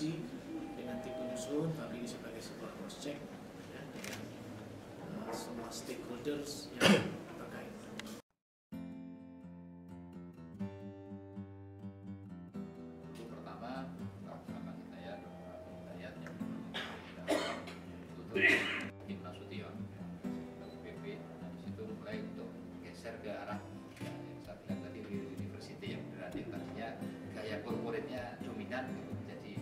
diskusi dengan tim penyusun, kami sebagai sebuah cross check ya, dengan semua stakeholders yang terkait. Untuk pertama, Bapak Hidayat yang Tim Nasution PP, dan disitu mulai untuk geser ke arah yang saya bilang tadi university yang berarti tadinya gaya korporatnya dominan gitu, jadi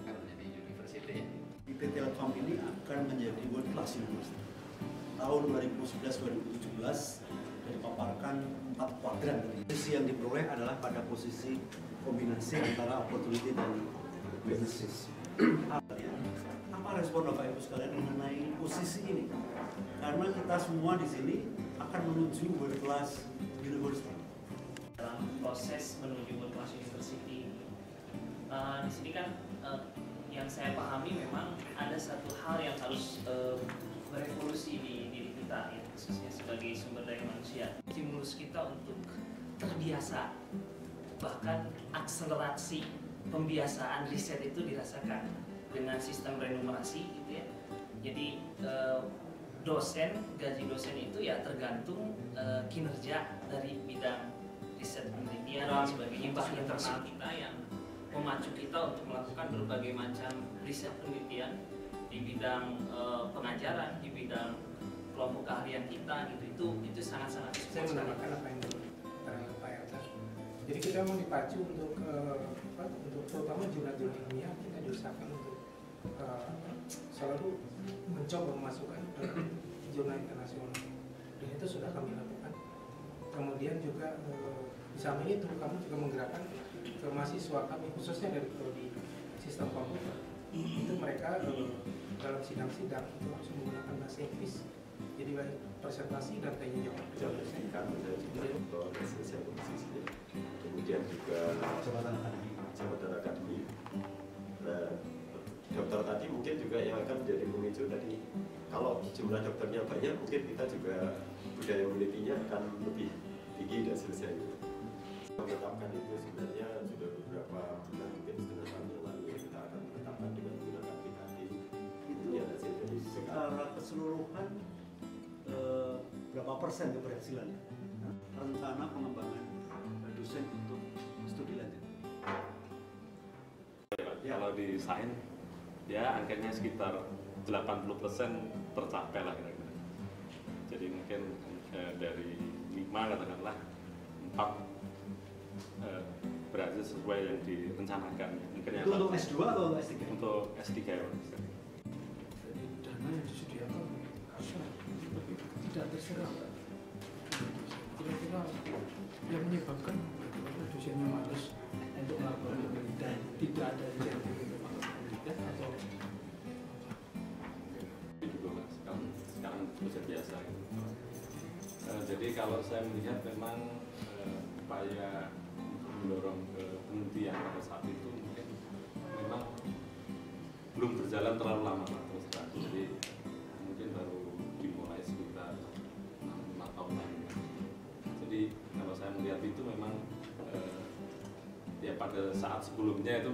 akan menjadi university. IP Telkom ini akan menjadi world class university. Tahun 2011-2017 dipaparkan 4 kuadran. Posisi yang diperoleh adalah pada posisi kombinasi antara opportunity dan businesses. Apa respon Bapak Ibu sekalian mengenai posisi ini? Karena kita semua di sini akan menuju world class university. Dalam proses menuju world class university, di sini kan yang saya pahami memang ada satu hal yang harus berevolusi di diri kita, ya, khususnya sebagai sumber daya manusia. Stimulus kita untuk terbiasa, bahkan akselerasi pembiasaan riset itu dirasakan dengan sistem remunerasi, gitu ya. Jadi dosen, gaji dosen itu ya tergantung kinerja dari bidang riset penelitian dan sebagainya, bahkan internal kita yang memacu kita untuk melakukan berbagai macam riset penelitian di bidang pengajaran, di bidang kelompok keahlian kita, gitu. Itu sangat-sangat. Saya menambahkan apa yang diterangkan Pak Erta. Jadi kita mau dipacu untuk terutama jurnal-jurnal ilmiah, kita diusahakan untuk selalu mencoba memasukkan jurnal internasional, dan itu sudah kami lakukan. Kemudian juga di samping itu kami juga menggerakkan ke mahasiswa kami, khususnya dari prodi sistem komputer, itu mereka dalam sidang-sidang itu harus menggunakan bahasa Inggris, jadi baik presentasi dan tanya jawab. Kan untuk selesai posisinya, kemudian juga jabatan akademik. Nah, dokter tadi mungkin juga yang akan menjadi pemicu tadi, kalau jumlah dokternya banyak, mungkin kita juga budaya menelitinya akan lebih tinggi dan selesai. Menetapkan itu sebenarnya sudah beberapa bulan, mungkin setengah tahun yang lalu kita akan menetapkan dengan menggunakan PKD. Itu ya hasil dari secara keseluruhan berapa persen keberhasilannya? Rencana pengembangan dosen untuk studi lanjut. Kalau di sains ya angkanya sekitar 80% tercapai lah kira-kira. Jadi mungkin dari 5 katakanlah 4 berhasil sesuai yang direncanakan. Mungkin itu untuk S2 atau untuk S3? Untuk S3 ya. Jadi dana yang disediakan tidak terserah. Kira-kira yang menyebabkan dosennya males untuk melakukan penelitian, tidak ada insentif untuk melakukan penelitian atau juga mas, sekarang dosen biasa. Jadi kalau saya melihat memang upaya mendorong ke penelitian pada saat itu mungkin memang belum berjalan terlalu lama terus terang. Jadi mungkin baru dimulai sekitar 5 tahun lalu. Jadi kalau saya melihat itu memang ya pada saat sebelumnya itu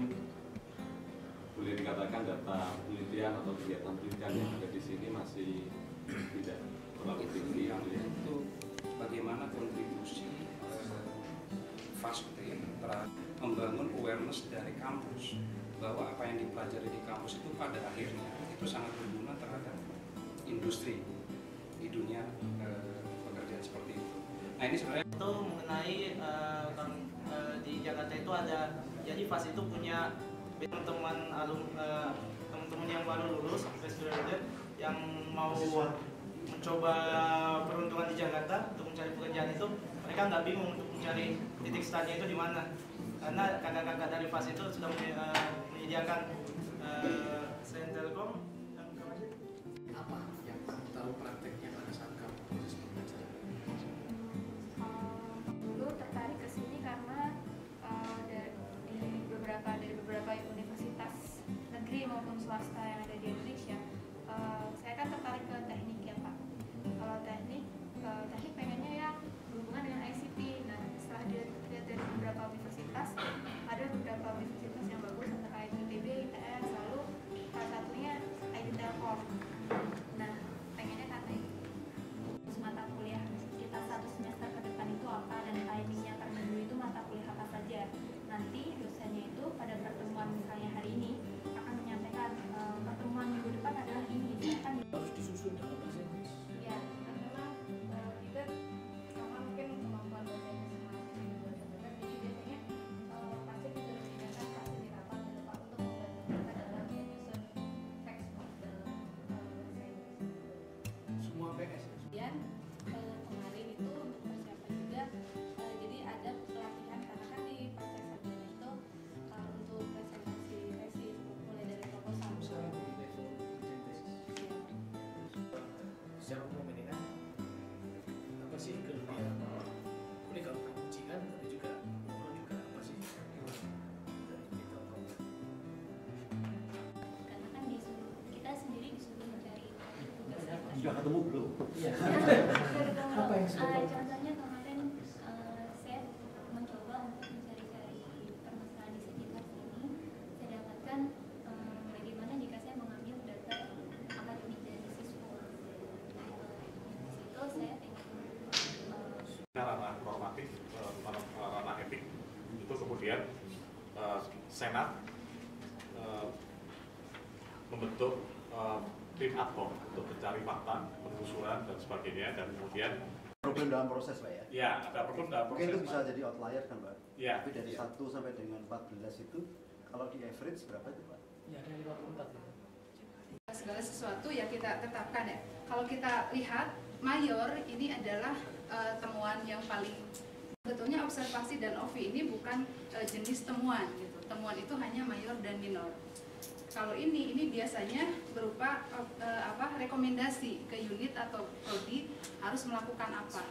boleh dikatakan data penelitian atau kegiatan penelitian yang ada di sini masih tidak terlalu tinggi. Itu bagaimana kontribusi FAS membangun awareness dari kampus bahwa apa yang dipelajari di kampus itu pada akhirnya itu sangat berguna terhadap industri di dunia pekerjaan seperti itu. Nah ini sebenarnya itu mengenai di Jakarta itu ada, jadi FAS itu punya teman-teman teman-teman yang baru lulus fresh graduate yang mau mencoba peruntungan di Jakarta untuk mencari pekerjaan itu, mereka nggak bingung untuk mencari titik startnya itu di mana, karena kakak-kakak dari FAS itu sudah menyediakan Sen Telkom. apa yang kamu tahu prakteknya pada saat kamu proses pembelajaran? Dulu tertarik ke sini karena dari beberapa universitas negeri maupun swasta yang ada di Indonesia, saya kan tertarik ke teknik ya Pak. Kalau teknik pengennya ya berhubungan dengan ICT. Nah setelah dilihat dari beberapa universitas, ada beberapa universitas yang bagus antara ITB, Sudah ketemu belum? Iya. Apa Apa yang sebetulnya? contohnya kemarin saya mencoba untuk mencari-cari permasalahan di sekitar sini. Saya dapatkan bagaimana jika saya mengambil data akademik dari siswa. Di situ saya ranah normatif, ranah etik itu kemudian Senat membentuk tim ad hoc untuk mencari fakta, penelusuran dan sebagainya, dan kemudian Problem dalam proses Pak ya? ya ada problem dalam Mungkin proses. itu bisa jadi outlier kan Pak? Ya. Tapi dari 1 sampai dengan 14 itu, kalau di average berapa itu Pak? Ya, ada 54 ya. Segala sesuatu ya kita tetapkan ya. Kalau kita lihat mayor ini adalah temuan yang paling sebetulnya observasi dan OVI ini bukan jenis temuan gitu. Temuan itu hanya mayor dan minor. Kalau ini biasanya berupa rekomendasi ke unit atau prodi harus melakukan apa.